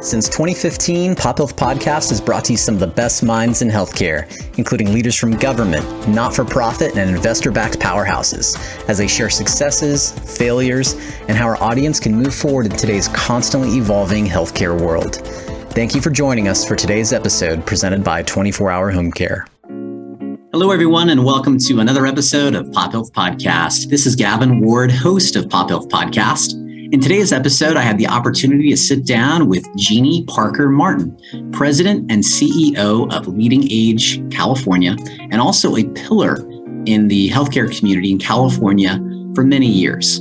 Since 2015, Pop Health Podcast has brought to you some of the best minds in healthcare, including leaders from government, not-for-profit, and investor-backed powerhouses, as they share successes, failures, and how our audience can move forward in today's constantly evolving healthcare world. Thank you for joining us for today's episode presented by 24 Hour Home Care. Hello, everyone, and welcome to another episode of Pop Health Podcast. This is Gavin Ward, host of Pop Health Podcast. In today's episode, I had the opportunity to sit down with Jeannee Parker Martin, President and CEO of LeadingAge California, and also a pillar in the healthcare community in California for many years.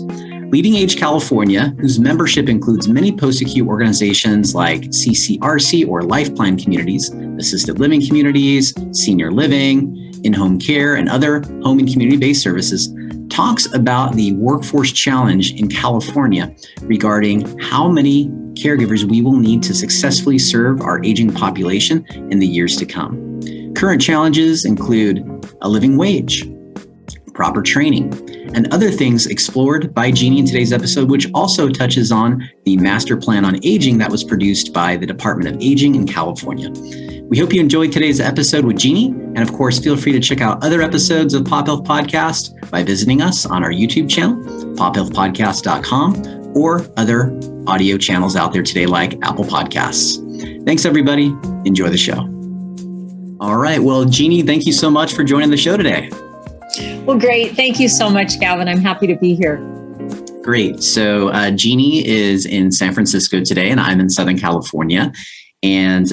LeadingAge California, whose membership includes many post-acute organizations like CCRC or Life Plan communities, assisted living communities, senior living, in-home care, and other home and community-based services, talks about the workforce challenge in California regarding how many caregivers we will need to successfully serve our aging population in the years to come. Current challenges include a living wage, proper training, and other things explored by Jeannee in today's episode, which also touches on the Master Plan on Aging that was produced by the Department of Aging in California. We hope you enjoyed today's episode with Jeannee, and of course, feel free to check out other episodes of Pop Health Podcast by visiting us on our YouTube channel, pophealthpodcast.com, or other audio channels out there today like Apple Podcasts. Thanks, everybody. Enjoy the show. All right. Well, Jeannee, thank you so much for joining the show today. Well, great. Thank you so much, Gavin. I'm happy to be here. Great. So Jeannee is in San Francisco today, and I'm in Southern California. And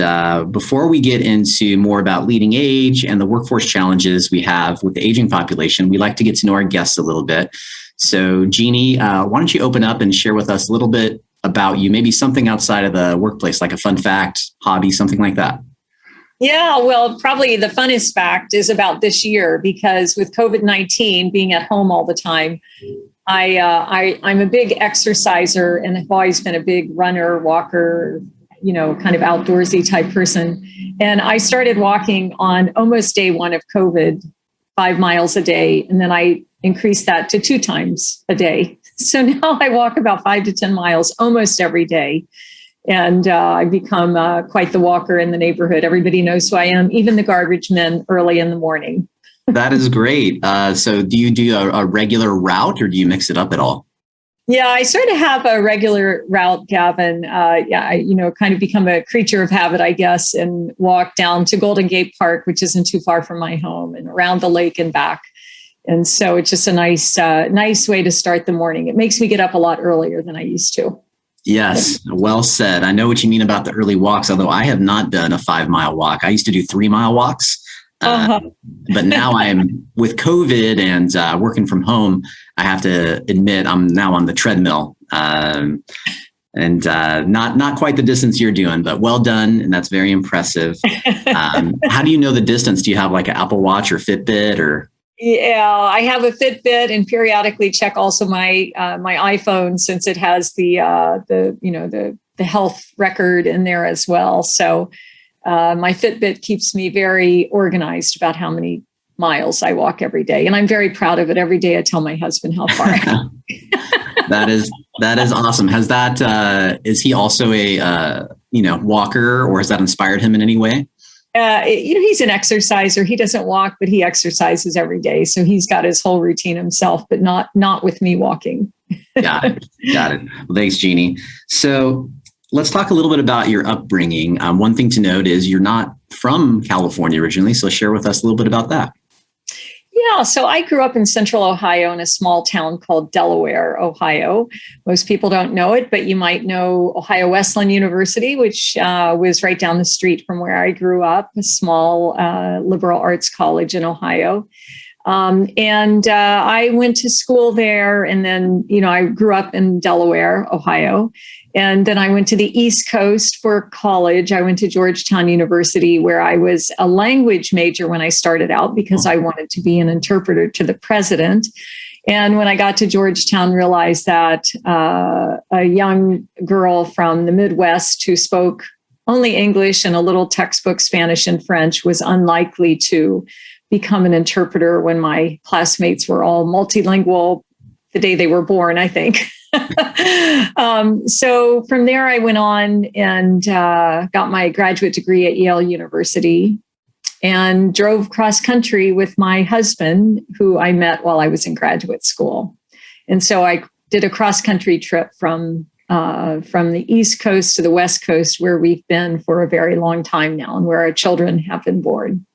before we get into more about LeadingAge and the workforce challenges we have with the aging population, we like to get to know our guests a little bit. So Jeannee, why don't you open up and share with us a little bit about you, maybe something outside of the workplace, like a fun fact, hobby, something like that. Yeah, well, probably the funnest fact is about this year, because with COVID-19 being at home all the time, I'm a big exerciser and have always been a big runner, walker, kind of outdoorsy type person. And I started walking on almost day one of COVID, 5 miles a day. And then I increased that to 2 times a day. So now I walk about 5 to 10 miles almost every day. And I've become quite the walker in the neighborhood. Everybody knows who I am, even the garbage men early in the morning. That is great. So do you do a regular route, or do you mix it up at all? Yeah, I sort of have a regular route, Gavin. I kind of become a creature of habit, I guess, and walk down to Golden Gate Park, which isn't too far from my home, and around the lake and back. And so it's just a nice way to start the morning. It makes me get up a lot earlier than I used to. Yes, well said. I know what you mean about the early walks, although I have not done a 5-mile walk. I used to do 3-mile walks. But now I'm with COVID and working from home. I have to admit I'm now on the treadmill, and not quite the distance you're doing, but well done, and that's very impressive. How do you know the distance? Do you have like an Apple Watch or Fitbit or? Yeah, I have a Fitbit and periodically check also my iPhone, since it has the health record in there as well. So. My Fitbit keeps me very organized about how many miles I walk every day. And I'm very proud of it. Every day I tell my husband how far. That is awesome. Has that, is he also a, walker, or has that inspired him in any way? He's an exerciser. He doesn't walk, but he exercises every day. So he's got his whole routine himself, but not with me walking. Got it. Well, thanks, Jeannee. So let's talk a little bit about your upbringing. One thing to note is you're not from California originally, so share with us a little bit about that. Yeah, so I grew up in Central Ohio in a small town called Delaware, Ohio. Most people don't know it, but you might know Ohio Wesleyan University, which was right down the street from where I grew up, a small liberal arts college in Ohio. And I went to school there, and then, I grew up in Delaware, Ohio. And then I went to the East Coast for college. I went to Georgetown University, where I was a language major when I started out, because I wanted to be an interpreter to the president. And when I got to Georgetown, realized that a young girl from the Midwest who spoke only English and a little textbook Spanish and French was unlikely to become an interpreter when my classmates were all multilingual, the day they were born, I think. So from there, I went on and got my graduate degree at Yale University and drove cross country with my husband, who I met while I was in graduate school. And so I did a cross country trip from the East Coast to the West Coast, where we've been for a very long time now and where our children have been born.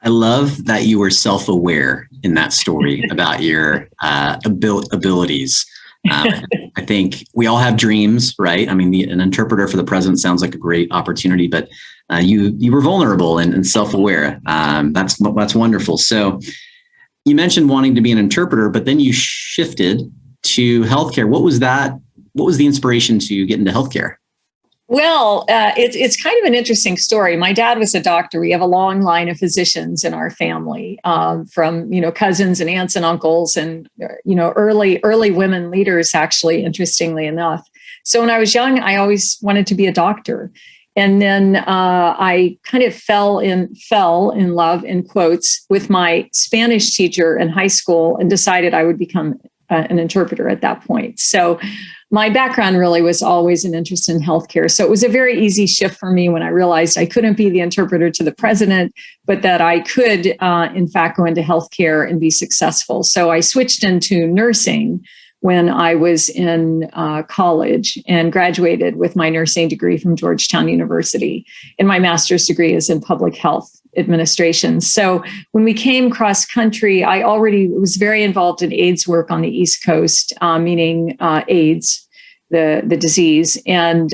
I love that you were self-aware in that story about your abilities. I think we all have dreams, right? I mean, an interpreter for the president sounds like a great opportunity, but you were vulnerable and self-aware. That's wonderful. So you mentioned wanting to be an interpreter, but then you shifted to healthcare. What was that? What was the inspiration to get into healthcare? Well, it's kind of an interesting story. My dad was a doctor. We have a long line of physicians in our family, from cousins and aunts and uncles, and early women leaders. Actually, interestingly enough, so when I was young, I always wanted to be a doctor, and then I kind of fell in love, in quotes, with my Spanish teacher in high school, and decided I would become an interpreter at that point. So my background really was always an interest in healthcare. So it was a very easy shift for me when I realized I couldn't be the interpreter to the president, but that I could, in fact, go into healthcare and be successful. So I switched into nursing when I was in college and graduated with my nursing degree from Georgetown University. And my master's degree is in public health administration. So when we came cross country, I already was very involved in AIDS work on the East Coast, meaning AIDS, the disease, and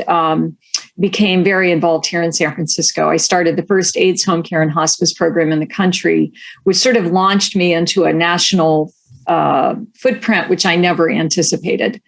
became very involved here in San Francisco. I started the first AIDS home care and hospice program in the country, which sort of launched me into a national footprint, which I never anticipated.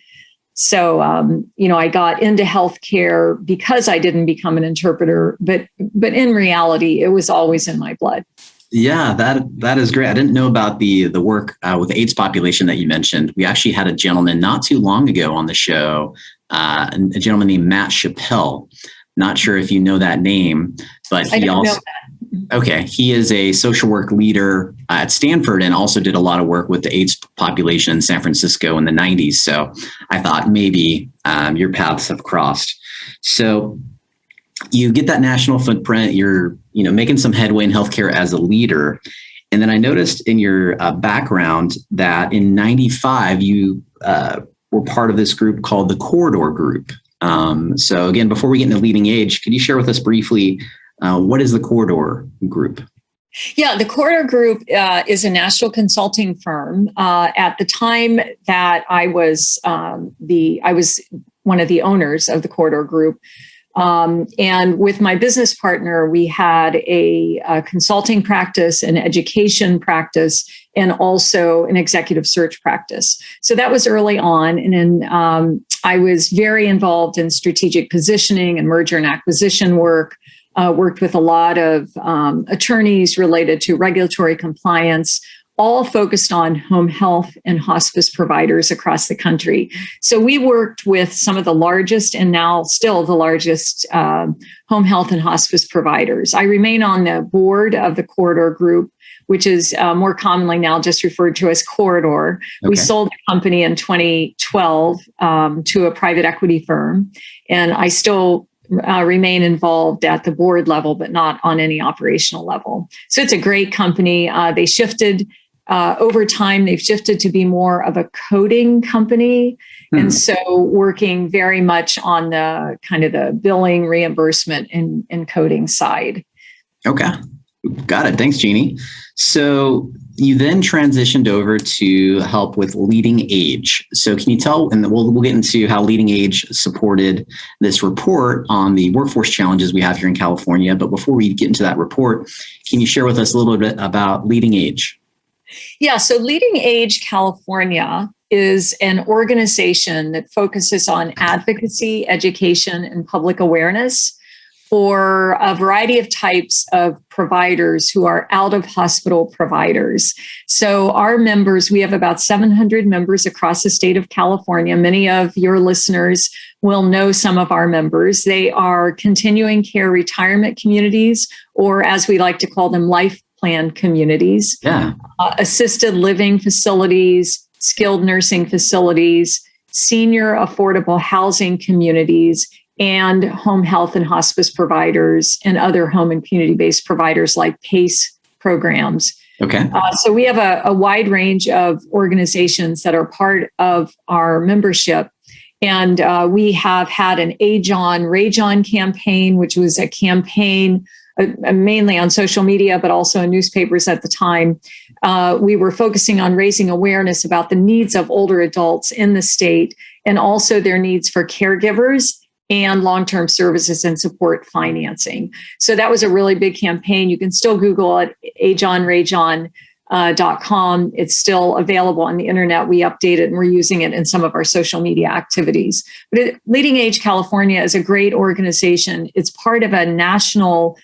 So, I got into healthcare because I didn't become an interpreter, but in reality, it was always in my blood. Yeah, that is great. I didn't know about the work with the AIDS population that you mentioned. We actually had a gentleman not too long ago on the show, a gentleman named Matt Chappelle. Not sure if you know that name, but he also. Okay, he is a social work leader at Stanford and also did a lot of work with the AIDS population in San Francisco in the 90s. So I thought maybe your paths have crossed. So you get that national footprint, you're making some headway in healthcare as a leader. And then I noticed in your background that in 95, you were part of this group called the Corridor Group. So again, before we get into LeadingAge, could you share with us briefly what is the Corridor Group? Yeah, the Corridor Group is a national consulting firm. At the time that I was one of the owners of the Corridor Group. And with my business partner, we had a consulting practice, an education practice, and also an executive search practice. So that was early on. And then I was very involved in strategic positioning and merger and acquisition work. Worked with a lot of attorneys related to regulatory compliance, all focused on home health and hospice providers across the country. So we worked with some of the largest and now still the largest home health and hospice providers. I remain on the board of the Corridor Group, which is more commonly now just referred to as Corridor. Okay. We sold the company in 2012 to a private equity firm, and I still remain involved at the board level, but not on any operational level. So it's a great company. They shifted over time. They've shifted to be more of a coding company. And so working very much on the kind of the billing, reimbursement, and coding side. Okay. Got it. Thanks, Jeannee. So you then transitioned over to help with LeadingAge. So can you tell, and we'll get into how LeadingAge supported this report on the workforce challenges we have here in California. But before we get into that report, can you share with us a little bit about LeadingAge? Yeah, so LeadingAge California is an organization that focuses on advocacy, education, and public awareness for a variety of types of providers who are out-of-hospital providers. So our members, we have about 700 members across the state of California. Many of your listeners will know some of our members. They are continuing care retirement communities, or as we like to call them, life plan communities, assisted living facilities, skilled nursing facilities, senior affordable housing communities, and home health and hospice providers and other home and community-based providers like PACE programs. Okay. So we have a wide range of organizations that are part of our membership. And we have had an Age On, Rage On campaign, which was a campaign mainly on social media, but also in newspapers at the time. We were focusing on raising awareness about the needs of older adults in the state and also their needs for caregivers and long-term services and support financing. So that was a really big campaign. You can still Google it, ageonrageon.com. It's still available on the internet. We update it and we're using it in some of our social media activities. But LeadingAge California is a great organization. It's part of a national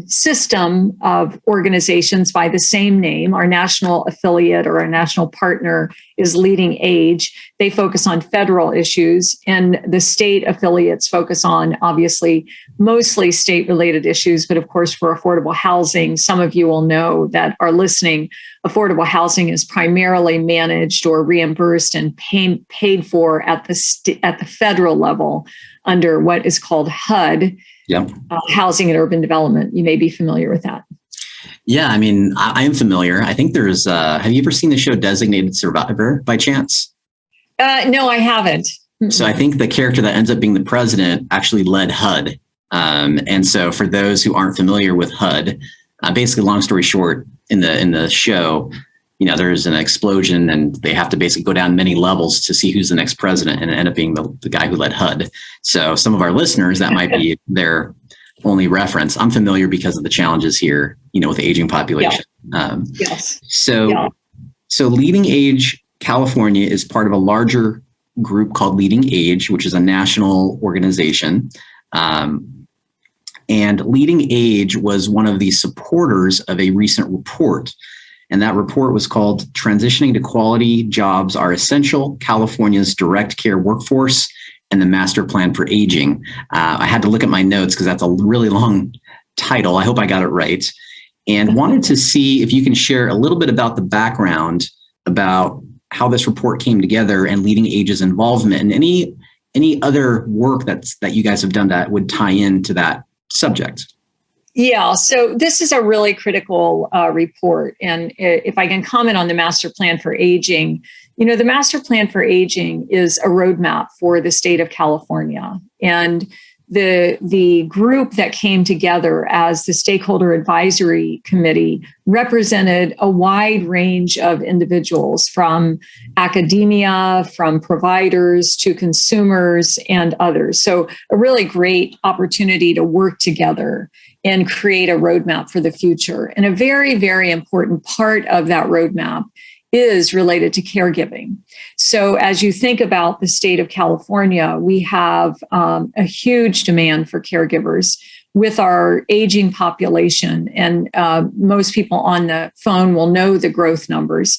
system of organizations by the same name. Our national affiliate or our national partner is LeadingAge. They focus on federal issues, and the state affiliates focus on, obviously, mostly state-related issues. But of course, for affordable housing, some of you will know that are listening, affordable housing is primarily managed or reimbursed and paid for at the federal level under what is called HUD. Yep. Housing and Urban Development. You may be familiar with that. Yeah, I mean, I am familiar. I think there's, have you ever seen the show Designated Survivor by chance? No, I haven't. So I think the character that ends up being the president actually led HUD. And so for those who aren't familiar with HUD, basically, long story short, in the show, there's an explosion and they have to basically go down many levels to see who's the next president, and end up being the guy who led HUD. So some of our listeners, that might be their only reference. I'm familiar because of the challenges here, with the aging population. Yeah. Yes. So LeadingAge California is part of a larger group called LeadingAge, which is a national organization. And LeadingAge was one of the supporters of a recent report. And that report was called Transitioning to Quality Jobs Are Essential, California's Direct Care Workforce and the Master Plan for Aging. I had to look at my notes because that's a really long title. I hope I got it right. And wanted to see if you can share a little bit about the background about how this report came together and LeadingAge's involvement, and any other work that you guys have done that would tie into that subject. Yeah, so this is a really critical report. And if I can comment on the Master Plan for Aging, the Master Plan for Aging is a roadmap for the state of California. And the group that came together as the Stakeholder Advisory Committee represented a wide range of individuals, from academia, from providers to consumers and others. So a really great opportunity to work together and create a roadmap for the future. And a very, very important part of that roadmap is related to caregiving. So as you think about the state of California, we have a huge demand for caregivers with our aging population. And most people on the phone will know the growth numbers.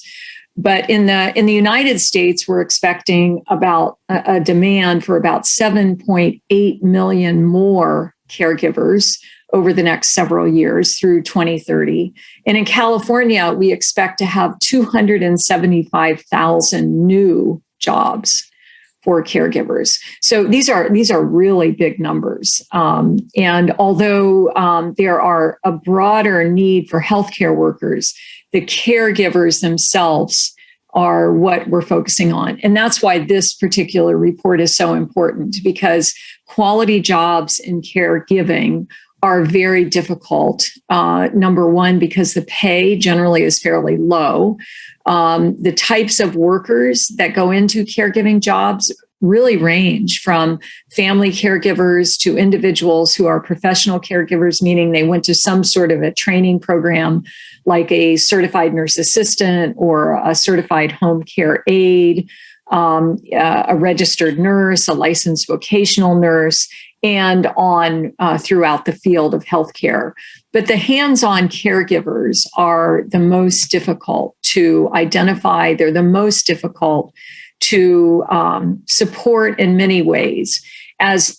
But in the United States, we're expecting about a demand for about 7.8 million more caregivers over the next several years through 2030. And in California, we expect to have 275,000 new jobs for caregivers. So these are really big numbers. And although there are a broader need for healthcare workers, the caregivers themselves are what we're focusing on. And that's why this particular report is so important, because quality jobs in caregiving are very difficult. Number one, because the pay generally is fairly low. The types of workers that go into caregiving jobs really range from family caregivers to individuals who are professional caregivers, meaning they went to some sort of a training program like a certified nurse assistant or a certified home care aide, a registered nurse, a licensed vocational nurse, and on throughout the field of healthcare. But the hands-on caregivers are the most difficult to identify. They're the most difficult to support in many ways. as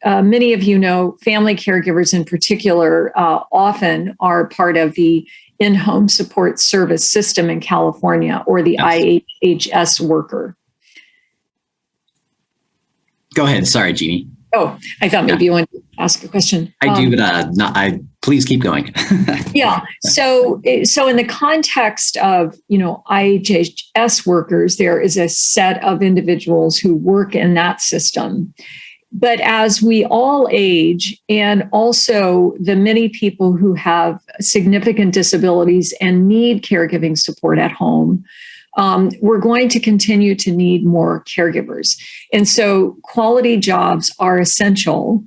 many of you know, family caregivers in particular often are part of the in-home support service system in California, or the IHS worker. Go ahead. Sorry, Jeannee. Oh, I thought maybe you wanted to ask a question. I do, but please keep going. Yeah. So in the context of, IHS workers, there is a set of individuals who work in that system. But as we all age, and also the many people who have significant disabilities and need caregiving support at home, we're going to continue to need more caregivers. And so quality jobs are essential,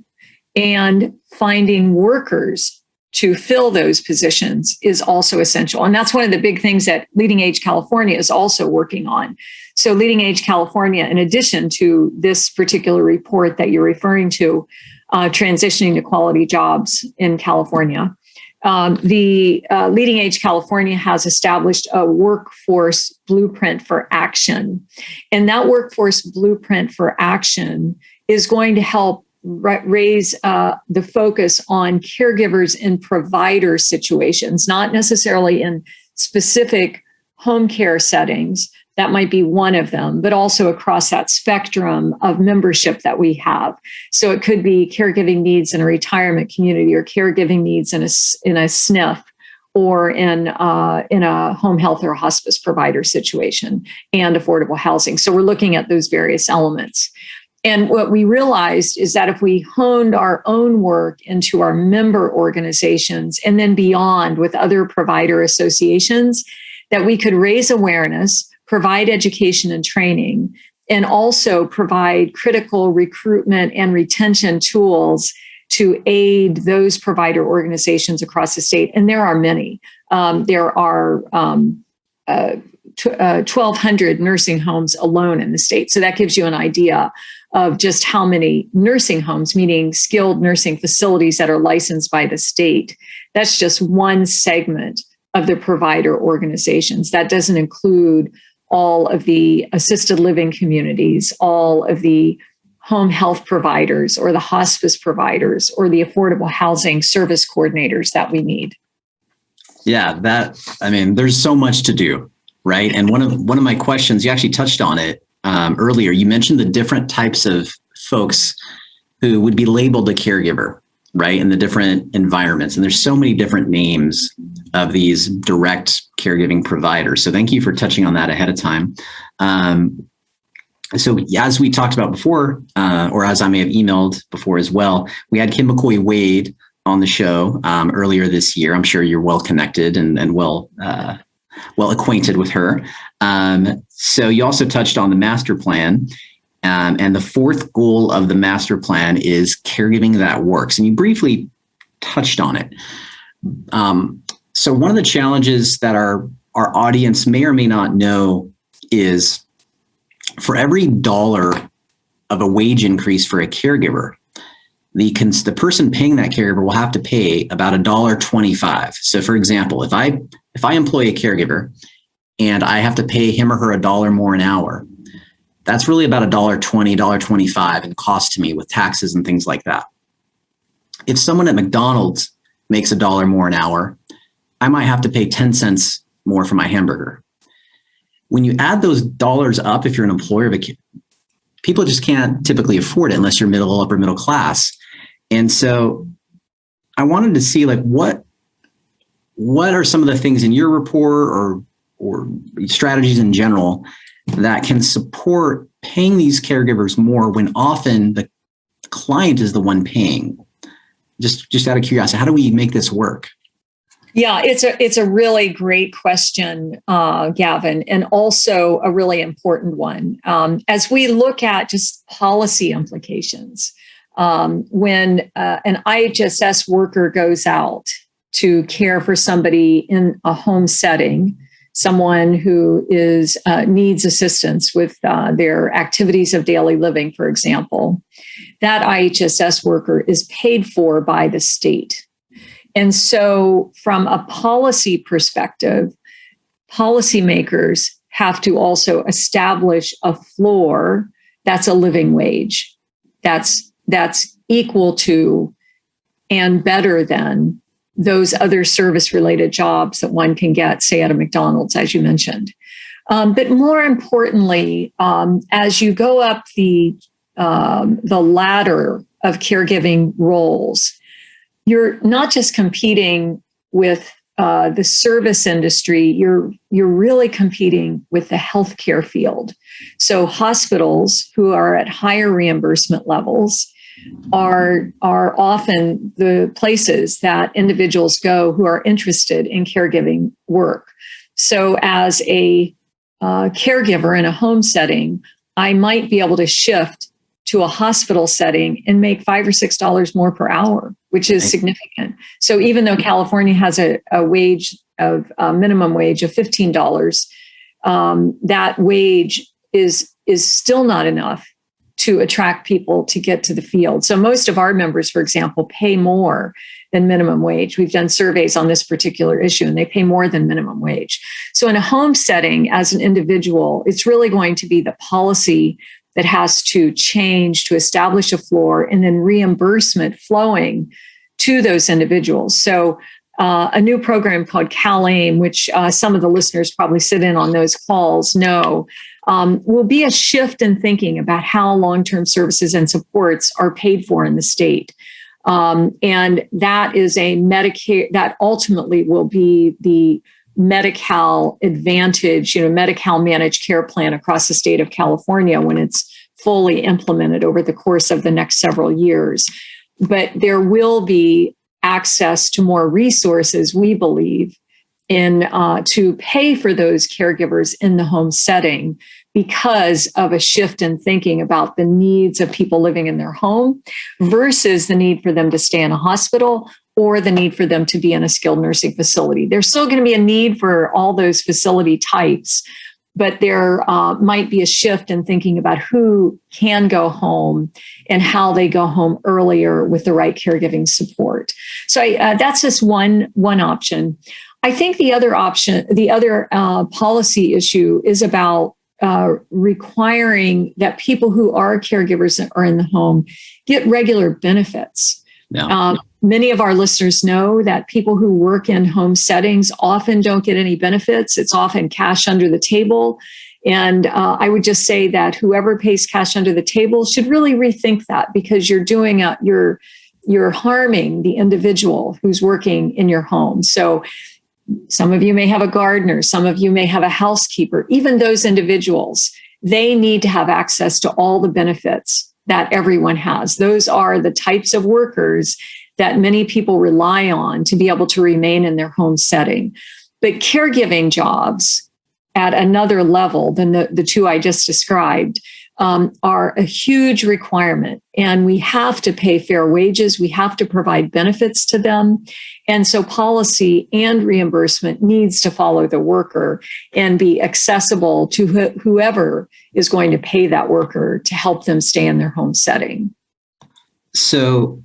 and finding workers to fill those positions is also essential. And that's one of the big things that LeadingAge California is also working on. So LeadingAge California, in addition to this particular report that you're referring to, transitioning to quality jobs in California, the LeadingAge California has established a workforce blueprint for action. And that workforce blueprint for action is going to help raise the focus on caregivers in provider situations, not necessarily in specific home care settings. That might be one of them, but also across that spectrum of membership that we have. So it could be caregiving needs in a retirement community, or caregiving needs in a SNF, or in a home health or hospice provider situation, and affordable housing. So we're looking at those various elements. And what we realized is that if we honed our own work into our member organizations and then beyond with other provider associations, that we could raise awareness, provide education and training, and also provide critical recruitment and retention tools to aid those provider organizations across the state. And there are many. There are 1,200 nursing homes alone in the state. So that gives you an idea of just how many nursing homes, meaning skilled nursing facilities that are licensed by the state. That's just one segment of the provider organizations. That doesn't include all of the assisted living communities, all of the home health providers, or the hospice providers, or the affordable housing service coordinators that we need. Yeah, there's so much to do, right? And one of my questions, you actually touched on it earlier. You mentioned the different types of folks who would be labeled a caregiver, right? In the different environments. And there's so many different names of these direct caregiving providers. So thank you for touching on that ahead of time. So as we talked about before, or as I may have emailed before as well, we had Kim McCoy-Wade on the show earlier this year. I'm sure you're well connected and well acquainted with her. So you also touched on the master plan. And the fourth goal of the master plan is caregiving that works. And you briefly touched on it. So one of the challenges that our audience may or may not know is, for every $1 of a wage increase for a caregiver, the person paying that caregiver will have to pay about $1.25. So for example, if I employ a caregiver and I have to pay him or her $1 more an hour, that's really about $1.20, $1.25 in cost to me with taxes and things like that. If someone at McDonald's makes $1 more an hour, I might have to pay 10 cents more for my hamburger. When you add those dollars up, if you're an employer, people just can't typically afford it unless you're middle, upper middle class. And so I wanted to see, like, what are some of the things in your report or strategies in general that can support paying these caregivers more when often the client is the one paying? Just out of curiosity, how do we make this work? Yeah, it's a really great question, Gavin, and also a really important one. As we look at just policy implications, when an IHSS worker goes out to care for somebody in a home setting, someone who needs assistance with their activities of daily living, for example, that IHSS worker is paid for by the state. And so from a policy perspective, policymakers have to also establish a floor that's a living wage. that's equal to and better than those other service-related jobs that one can get, say, at a McDonald's, as you mentioned. But more importantly, as you go up the ladder of caregiving roles, you're not just competing with the service industry, you're really competing with the healthcare field. So hospitals who are at higher reimbursement levels are often the places that individuals go who are interested in caregiving work. So as a caregiver in a home setting, I might be able to shift to a hospital setting and make $5 or $6 more per hour, which is significant. So even though California has a wage of minimum wage of $15, that wage is still not enough to attract people to get to the field. So most of our members, for example, pay more than minimum wage. We've done surveys on this particular issue, and they pay more than minimum wage. So in a home setting, as an individual, it's really going to be the policy that has to change to establish a floor, and then reimbursement flowing to those individuals. So a new program called CalAIM, which some of the listeners probably sit in on those calls know, will be a shift in thinking about how long-term services and supports are paid for in the state. And that is a Medicare, that ultimately will be the Medi-Cal Advantage, Medi-Cal Managed Care Plan across the state of California when it's fully implemented over the course of the next several years. But there will be access to more resources, we believe, to pay for those caregivers in the home setting because of a shift in thinking about the needs of people living in their home versus the need for them to stay in a hospital or the need for them to be in a skilled nursing facility. There's still going to be a need for all those facility types, but there might be a shift in thinking about who can go home and how they go home earlier with the right caregiving support. So that's just one option. I think the other option, the other policy issue is about requiring that people who are caregivers that are in the home get regular benefits. Yeah. Many of our listeners know that people who work in home settings often don't get any benefits. It's often cash under the table. And I would just say that whoever pays cash under the table should really rethink that, because you're doing you're harming the individual who's working in your home. So some of you may have a gardener, some of you may have a housekeeper. Even those individuals, they need to have access to all the benefits that everyone has. Those are the types of workers that many people rely on to be able to remain in their home setting. But caregiving jobs at another level than the two I just described are a huge requirement. And we have to pay fair wages. We have to provide benefits to them. And so policy and reimbursement needs to follow the worker and be accessible to whoever is going to pay that worker to help them stay in their home setting. So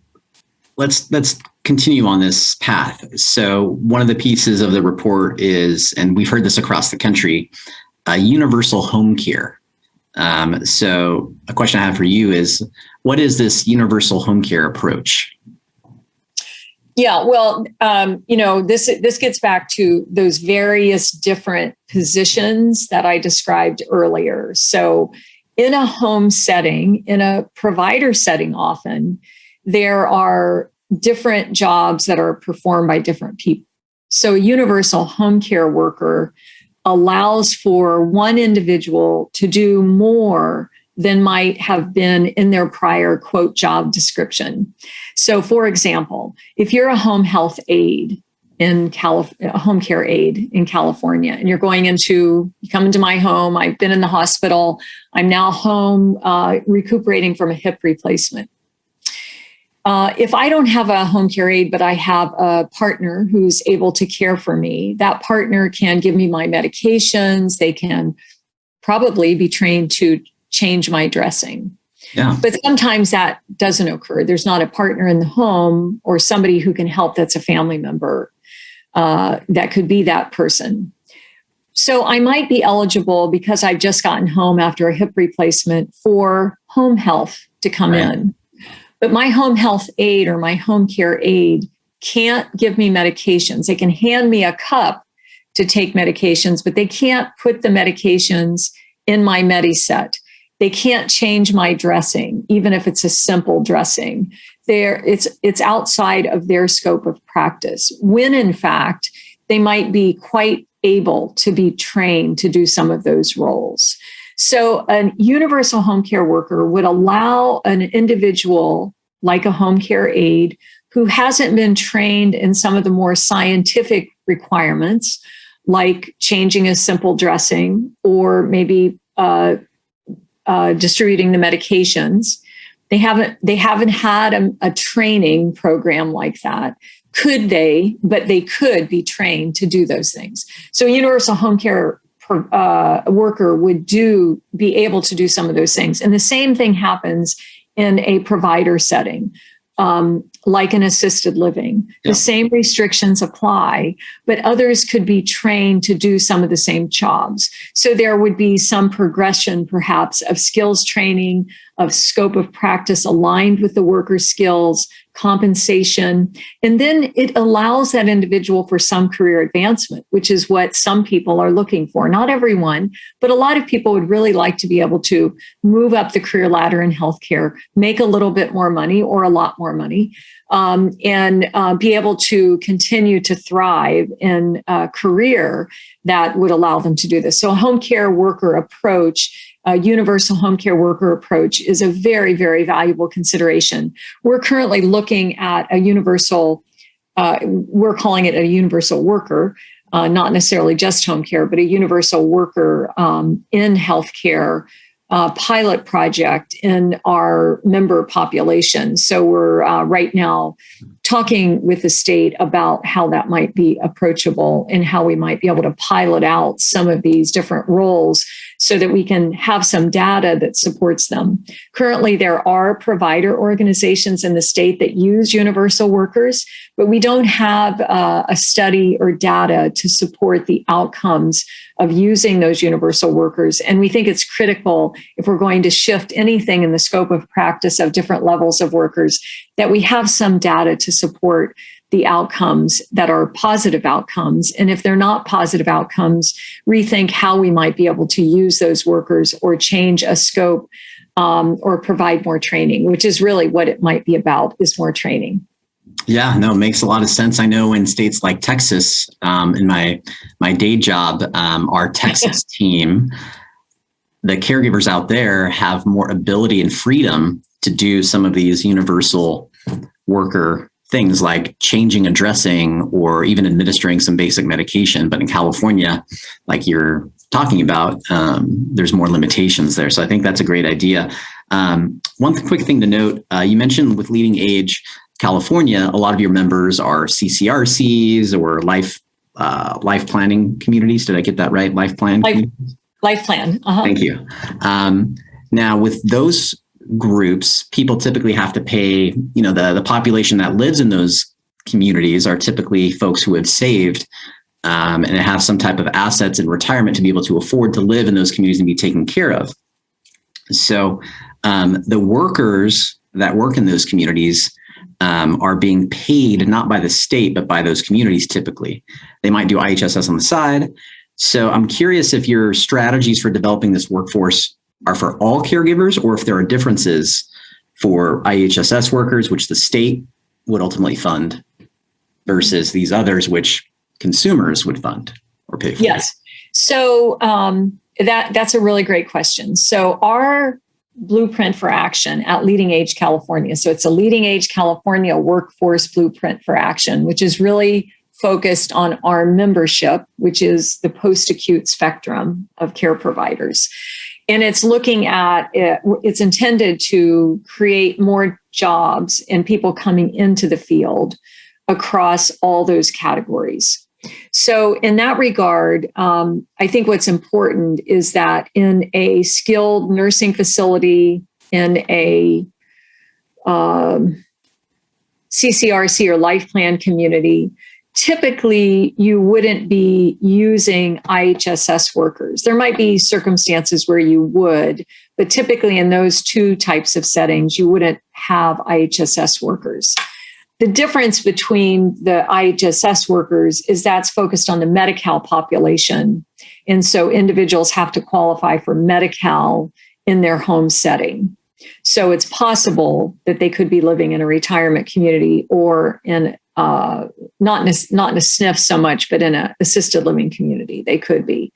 let's continue on this path. So one of the pieces of the report is, and we've heard this across the country, universal home care. So a question I have for you is, what is this universal home care approach? Yeah, well, this gets back to those various different positions that I described earlier. So in a home setting, in a provider setting, often there are different jobs that are performed by different people. So a universal home care worker allows for one individual to do more than might have been in their prior, quote, job description. So, for example, if you're a home health aide in a home care aide in California, and you come into my home, I've been in the hospital, I'm now home recuperating from a hip replacement. If I don't have a home care aide, but I have a partner who's able to care for me, that partner can give me my medications. They can probably be trained to change my dressing. Yeah. But sometimes that doesn't occur. There's not a partner in the home or somebody who can help that's a family member that could be that person. So I might be eligible, because I've just gotten home after a hip replacement, for home health to come in. But my home health aide or my home care aide can't give me medications. They can hand me a cup to take medications, but they can't put the medications in my Medi-Set. They can't change my dressing, even if it's a simple dressing. It's outside of their scope of practice, when in fact, they might be quite able to be trained to do some of those roles. So a universal home care worker would allow an individual like a home care aide who hasn't been trained in some of the more scientific requirements, like changing a simple dressing or maybe distributing the medications. They haven't had a training program like that. Could they? But they could be trained to do those things. So a universal home care worker would be able to do some of those things. And the same thing happens in a provider setting, like an assisted living. The same restrictions apply, but others could be trained to do some of the same jobs. So there would be some progression, perhaps, of skills training, of scope of practice aligned with the worker's skills, compensation. And then it allows that individual for some career advancement, which is what some people are looking for. Not everyone, but a lot of people would really like to be able to move up the career ladder in healthcare, make a little bit more money or a lot more money, and be able to continue to thrive in a career that would allow them to do this. So a home care worker approach, a universal home care worker approach, is a very, very valuable consideration. We're currently looking at a universal, we're calling it a universal worker, not necessarily just home care, but a universal worker in healthcare pilot project in our member population. So we're right now talking with the state about how that might be approachable and how we might be able to pilot out some of these different roles so that we can have some data that supports them. Currently, there are provider organizations in the state that use universal workers, but we don't have a study or data to support the outcomes of using those universal workers. And we think it's critical, if we're going to shift anything in the scope of practice of different levels of workers, that we have some data to support the outcomes that are positive outcomes. And if they're not positive outcomes, rethink how we might be able to use those workers or change a scope or provide more training, which is really what it might be about, is more training. Yeah, no, it makes a lot of sense. I know in states like Texas, in my day job, our Texas team, the caregivers out there have more ability and freedom to do some of these universal worker things like changing a dressing or even administering some basic medication. But in California, like you're talking about, there's more limitations there. So I think that's a great idea. One quick thing to note, you mentioned with LeadingAge California, a lot of your members are CCRCs or life planning communities. Did I get that right? Life plan? Life plan. Uh-huh. Thank you. Now with those groups, people typically have to pay, the population that lives in those communities are typically folks who have saved and have some type of assets in retirement to be able to afford to live in those communities and be taken care of. So the workers that work in those communities are being paid not by the state, but by those communities typically. They might do IHSS on the side. So I'm curious if your strategies for developing this workforce are for all caregivers, or if there are differences for IHSS workers, which the state would ultimately fund, versus these others, which consumers would fund or pay for. Yes. So that's a really great question. So our blueprint for action at LeadingAge California, so it's a LeadingAge California workforce blueprint for action, which is really focused on our membership, which is the post-acute spectrum of care providers. And it's looking at, it's intended to create more jobs and people coming into the field across all those categories. So in that regard, I think what's important is that in a skilled nursing facility, in a CCRC or life plan community, typically you wouldn't be using IHSS workers. There might be circumstances where you would, but typically in those two types of settings, you wouldn't have IHSS workers. The difference between the IHSS workers is that's focused on the Medi-Cal population. And so individuals have to qualify for Medi-Cal in their home setting. So it's possible that they could be living in a retirement community or in not in a SNF so much, but in an assisted living community. They could be.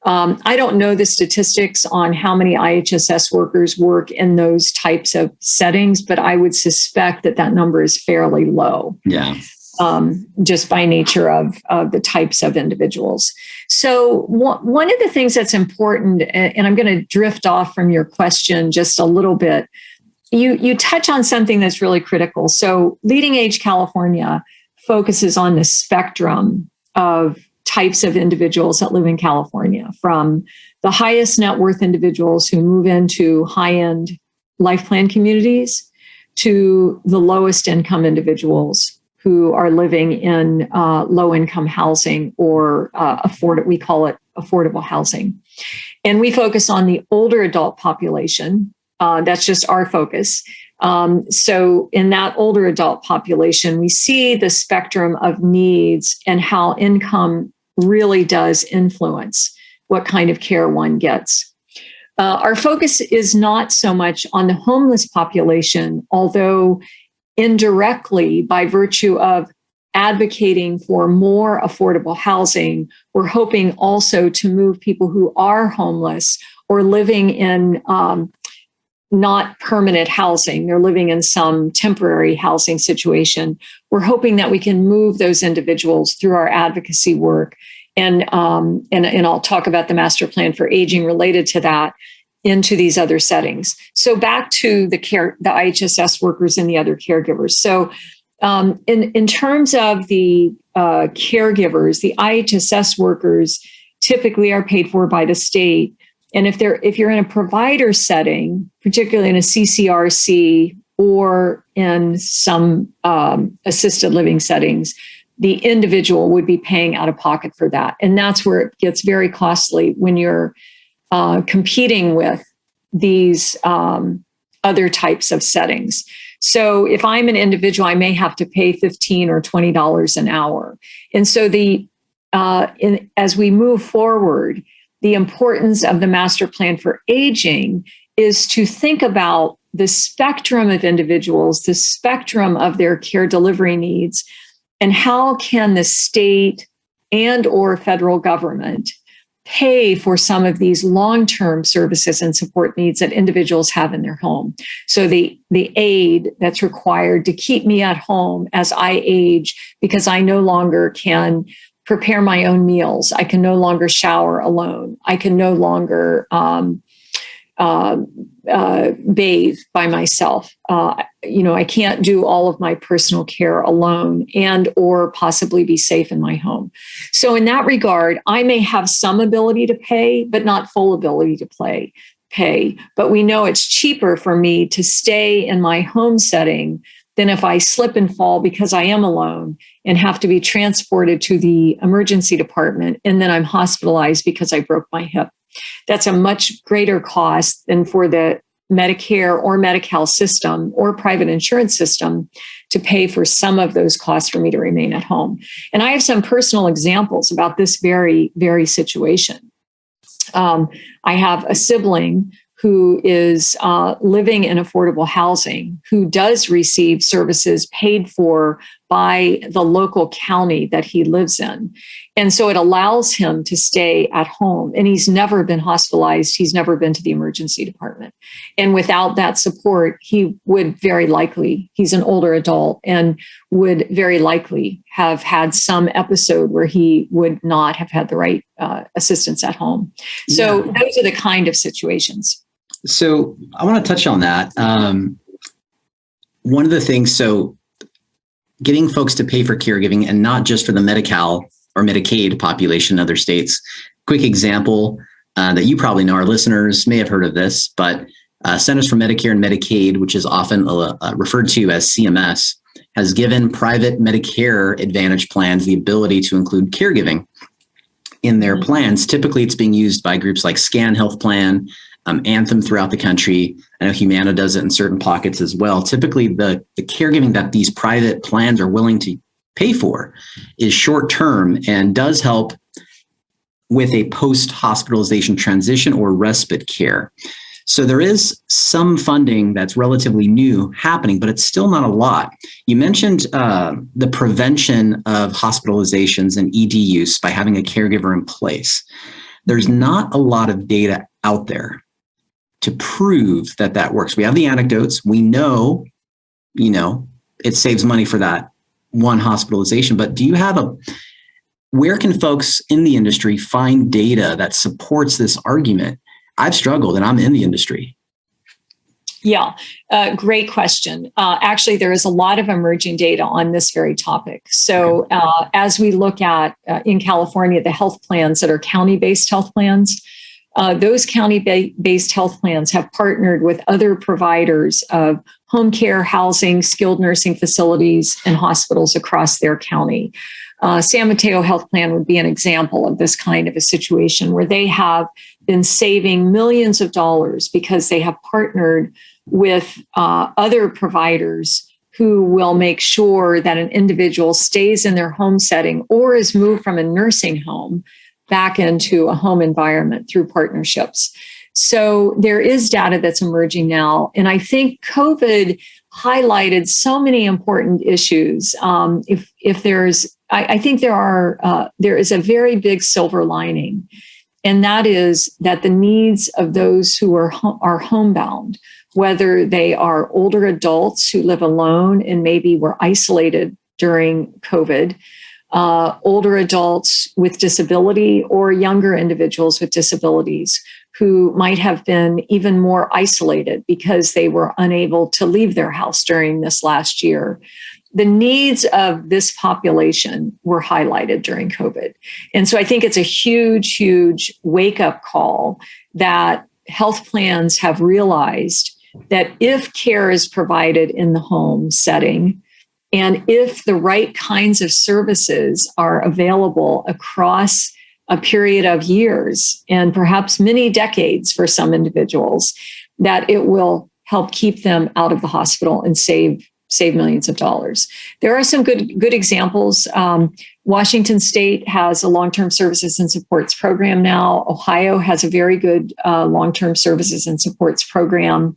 I don't know the statistics on how many IHSS workers work in those types of settings, but I would suspect that number is fairly low. Yeah. Just by nature of the types of individuals. So one of the things that's important, and I'm going to drift off from your question just a little bit, you touch on something that's really critical. So LeadingAge California focuses on the spectrum of types of individuals that live in California, from the highest net worth individuals who move into high-end life plan communities to the lowest income individuals who are living in low-income housing or we call it affordable housing. And we focus on the older adult population. That's just our focus. So in that older adult population, we see the spectrum of needs and how income really does influence what kind of care one gets. Our focus is not so much on the homeless population, although indirectly, by virtue of advocating for more affordable housing, we're hoping also to move people who are homeless or living in not permanent housing. They're living in some temporary housing situation. We're hoping that we can move those individuals through our advocacy work. And I'll talk about the master plan for aging related to that into these other settings. So back to the IHSS workers and the other caregivers. So in terms of the caregivers, the IHSS workers typically are paid for by the state. And if you're in a provider setting, particularly in a CCRC or in some assisted living settings, the individual would be paying out of pocket for that. And that's where it gets very costly when you're competing with these other types of settings. So if I'm an individual, I may have to pay $15 or $20 an hour. And so as we move forward, the importance of the master plan for aging is to think about the spectrum of individuals, the spectrum of their care delivery needs, and how can the state and or federal government pay for some of these long-term services and support needs that individuals have in their home. So the aid that's required to keep me at home as I age, because I no longer can prepare my own meals. I can no longer shower alone. I can no longer bathe by myself. I can't do all of my personal care alone and or possibly be safe in my home. So in that regard, I may have some ability to pay, but not full ability to pay. But we know it's cheaper for me to stay in my home setting than if I slip and fall because I am alone and have to be transported to the emergency department and then I'm hospitalized because I broke my hip. That's a much greater cost than for the Medicare or Medi-Cal system or private insurance system to pay for some of those costs for me to remain at home. And I have some personal examples about this very, very situation. I have a sibling who is living in affordable housing, who does receive services paid for by the local county that he lives in. And so it allows him to stay at home. And he's never been hospitalized. He's never been to the emergency department. And without that support, he would very likely, he's an older adult, and would very likely have had some episode where he would not have had the right assistance at home. So those are the kind of situations. So I want to touch on that. One of the things, so getting folks to pay for caregiving and not just for the Medi-Cal or Medicaid population in other states. Quick example that you probably know, our listeners may have heard of this, but Centers for Medicare and Medicaid, which is often referred to as CMS, has given private Medicare Advantage plans the ability to include caregiving in their plans. Typically, it's being used by groups like Scan Health Plan, Anthem throughout the country. I know Humana does it in certain pockets as well. Typically, the caregiving that these private plans are willing to pay for is short-term and does help with a post-hospitalization transition or respite care. So there is some funding that's relatively new happening, but it's still not a lot. You mentioned the prevention of hospitalizations and ED use by having a caregiver in place. There's not a lot of data out there to prove that that works. We have the anecdotes. We know, it saves money for that one hospitalization, but do you have where can folks in the industry find data that supports this argument? I've struggled and I'm in the industry. Yeah, great question. Actually, there is a lot of emerging data on this very topic. So as we look at, in California, the health plans that are county-based health plans, those county-based health plans have partnered with other providers of home care, housing, skilled nursing facilities, and hospitals across their county. San Mateo Health Plan would be an example of this kind of a situation where they have been saving millions of dollars because they have partnered with other providers who will make sure that an individual stays in their home setting or is moved from a nursing home back into a home environment through partnerships. So there is data that's emerging now. And I think COVID highlighted so many important issues. I think there is a very big silver lining, and that is that the needs of those who are homebound, whether they are older adults who live alone and maybe were isolated during COVID, older adults with disability, or younger individuals with disabilities who might have been even more isolated because they were unable to leave their house during this last year. The needs of this population were highlighted during COVID. And so I think it's a huge, huge wake-up call that health plans have realized that if care is provided in the home setting, and if the right kinds of services are available across a period of years and perhaps many decades for some individuals, that it will help keep them out of the hospital and save millions of dollars. There are some good examples. Washington State has a long-term services and supports program now. Ohio has a very good long-term services and supports program.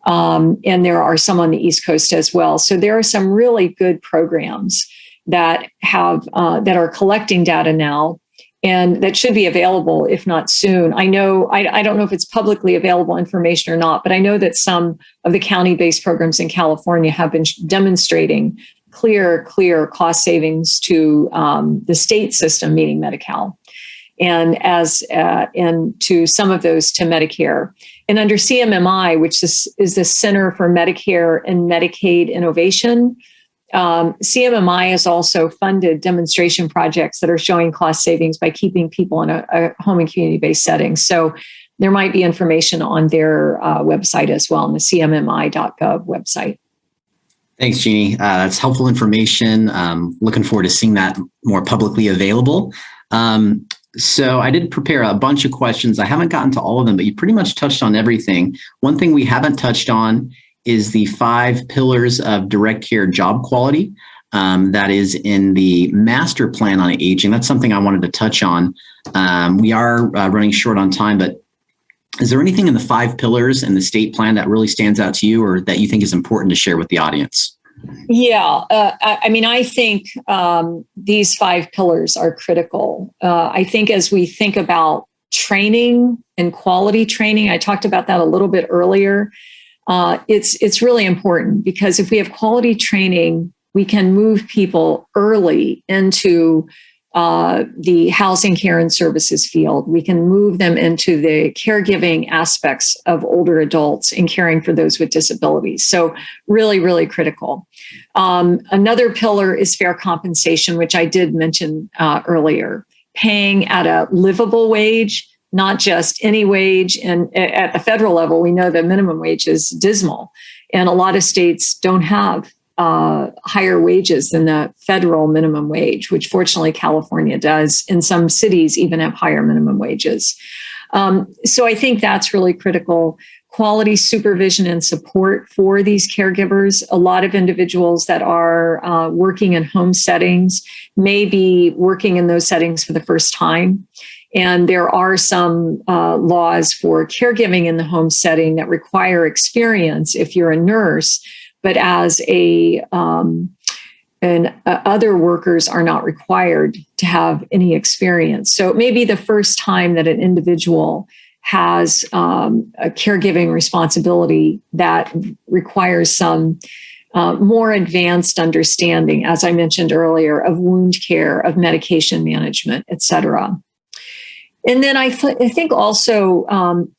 And there are some on the East Coast as well. So there are some really good programs that are collecting data now, and that should be available, if not soon. I don't know if it's publicly available information or not, but I know that some of the county-based programs in California have been demonstrating clear cost savings to the state system, meaning Medi-Cal, and to some of those to Medicare. And under CMMI, which is the Center for Medicare and Medicaid Innovation, CMMI has also funded demonstration projects that are showing cost savings by keeping people in a home and community-based setting. So there might be information on their website as well, on the cmmi.gov website. Thanks, Jeannee. That's helpful information. Looking forward to seeing that more publicly available. So I did prepare a bunch of questions. I haven't gotten to all of them, but you pretty much touched on everything. One thing we haven't touched on is the 5 pillars of direct care job quality that is in the master plan on aging. That's something I wanted to touch on. We are running short on time, but is there anything in the 5 pillars in the state plan that really stands out to you or that you think is important to share with the audience? Yeah, I think these 5 pillars are critical. I think as we think about training and quality training, I talked about that a little bit earlier. It's really important because if we have quality training, we can move people early into the housing, care, and services field. We can move them into the caregiving aspects of older adults and caring for those with disabilities. So really, really critical. Another pillar is fair compensation, which I did mention earlier. Paying at a livable wage, not just any wage. And at the federal level, we know the minimum wage is dismal. And a lot of states don't have higher wages than the federal minimum wage, which fortunately California does. In some cities even have higher minimum wages. So I think that's really critical. Quality supervision and support for these caregivers. A lot of individuals that are working in home settings may be working in those settings for the first time. And there are some laws for caregiving in the home setting that require experience if you're a nurse, but as other workers are not required to have any experience. So it may be the first time that an individual has a caregiving responsibility that requires some more advanced understanding, as I mentioned earlier, of wound care, of medication management, et cetera. And then I think also,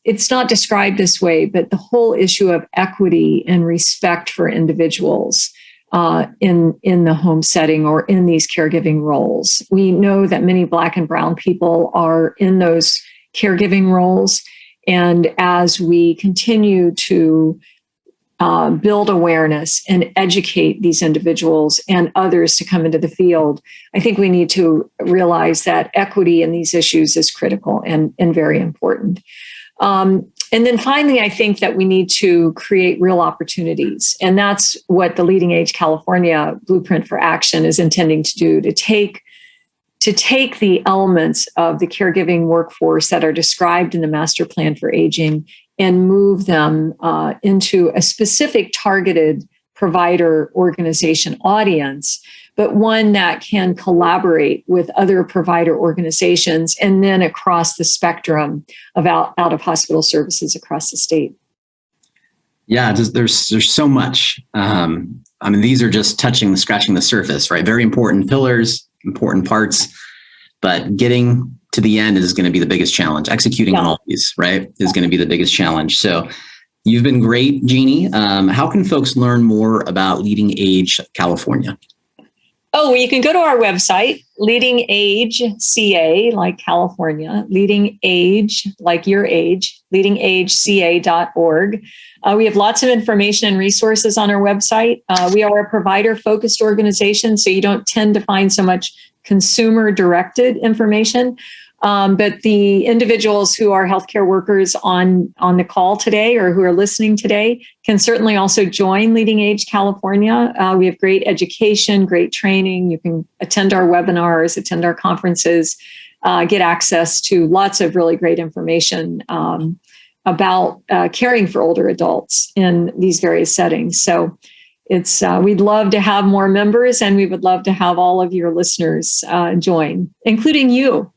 it's not described this way, but the whole issue of equity and respect for individuals in the home setting or in these caregiving roles. We know that many Black and Brown people are in those caregiving roles. And as we continue to build awareness and educate these individuals and others to come into the field, I think we need to realize that equity in these issues is critical and very important. And then finally, I think that we need to create real opportunities. And that's what the LeadingAge California Blueprint for Action is intending to do, to take the elements of the caregiving workforce that are described in the Master Plan for Aging and move them into a specific targeted provider organization audience, but one that can collaborate with other provider organizations and then across the spectrum of out-of-hospital services across the state. Yeah, there's so much. These are just scratching the surface, right? Very important pillars, important parts, but getting to the end is going to be the biggest challenge. Executing on all these, right, is going to be the biggest challenge. So you've been great, Jeannee. How can folks learn more about LeadingAge California? Oh, you can go to our website, LeadingAge CA, like California, LeadingAge, like your age, leadingageca.org. We have lots of information and resources on our website. We are a provider-focused organization, so you don't tend to find so much consumer-directed information. But the individuals who are healthcare workers on the call today or who are listening today can certainly also join LeadingAge California. We have great education, great training. You can attend our webinars, attend our conferences, get access to lots of really great information about caring for older adults in these various settings. So we'd love to have more members, and we would love to have all of your listeners join, including you.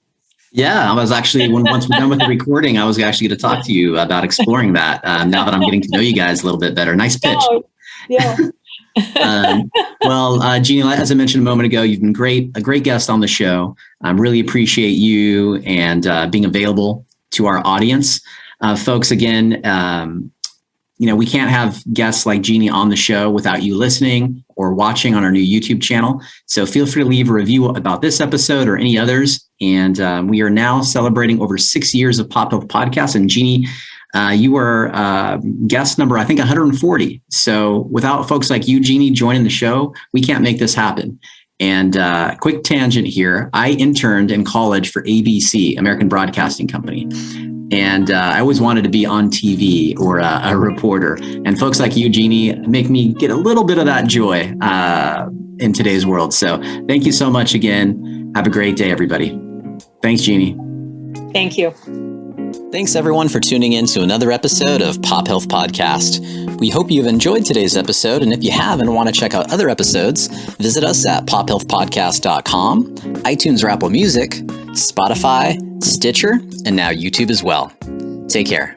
Yeah, I was actually, once we're done with the recording, I was actually going to talk to you about exploring that now that I'm getting to know you guys a little bit better. Nice pitch. Oh, yeah. Well, Jeannee, as I mentioned a moment ago, you've been a great guest on the show. I really appreciate you and being available to our audience. Folks, again, we can't have guests like Jeannee on the show without you listening or watching on our new YouTube channel. So feel free to leave a review about this episode or any others. And we are now celebrating over 6 years of Pop Health Podcast. And Jeannee, you are guest number, I think, 140. So without folks like you, Jeannee, joining the show, we can't make this happen. And quick tangent here. I interned in college for ABC, American Broadcasting Company. And I always wanted to be on TV or a reporter. And folks like you, Jeannee, make me get a little bit of that joy in today's world. So thank you so much again. Have a great day, everybody. Thanks, Jeannee. Thank you. Thanks, everyone, for tuning in to another episode of Pop Health Podcast. We hope you've enjoyed today's episode, and if you have and want to check out other episodes, visit us at pophealthpodcast.com, iTunes or Apple Music, Spotify, Stitcher, and now YouTube as well. Take care.